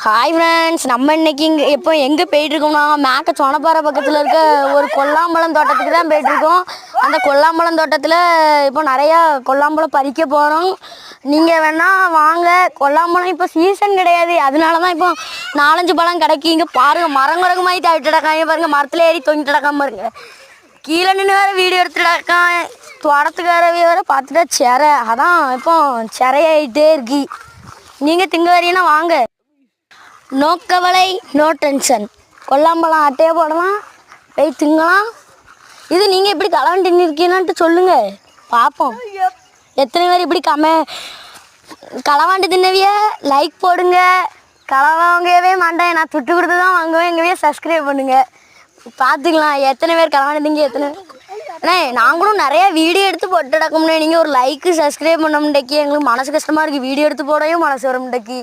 Hi friends, நம்ம இன்னைக்கு இப்போ எங்கே போயிட்டுருக்கோம்னா மேக்க சோனப்பாறை பக்கத்தில் இருக்க ஒரு கொல்லாம்பழம் தோட்டத்துக்கு தான் போயிட்டுருக்கோம். அந்த கொல்லாம்பழம் தோட்டத்தில் இப்போ நிறையா கொல்லாம்பழம் பறிக்க போகிறோம். நீங்கள் வேணால் வாங்க. கொல்லாம்பழம் இப்போ சீசன் கிடையாது, அதனால தான் இப்போ 4-5 பழம் கிடைக்கி. இங்கே பாருங்கள், மரங்குறகு மாதிரி தவிட்டு கிடக்காங்க பாருங்கள். மரத்தில் ஏறி தொங்கிட்டு கிடக்காம பாருங்க. கீழே நின்று வேறு வீடியோ எடுத்துட்டு கிடக்கான். தோட்டத்துக்காரவே வேறு பார்த்துட்டா சிறை, அதான் இப்போ சிறையாயிட்டே இருக்கு. நீங்கள் திங்க வரீங்கன்னா வாங்க. நோ கவலை, நோ டென்ஷன். கொல்லாம்பழம் அட்டையை போடலாம், போய் திங்கலாம். இது நீங்கள் இப்படி களவாண்டு தின்னுருக்கீங்கன்ட்டு சொல்லுங்கள் பார்ப்போம். எத்தனை பேர் இப்படி களவாண்டு தின்னவிய லைக் போடுங்க. களவாங்கவே மாட்டேன், நான் துட்டு கொடுத்து தான் வாங்குவேன். எங்கவே சப்ஸ்கிரைப் பண்ணுங்கள், பார்த்துக்கலாம் எத்தனை பேர் களவாண்டுங்க. எத்தனை அண்ணே, நாங்களும் நிறையா வீடியோ எடுத்து போட்டு கிடக்கோம்னே. நீங்கள் ஒரு லைக்கு சப்ஸ்கிரைப் பண்ண முடியாக்கி எங்களுக்கு மனசு கஷ்டமாக இருக்குது. வீடியோ எடுத்து போடவும் மனசு வர முடியாக்கி.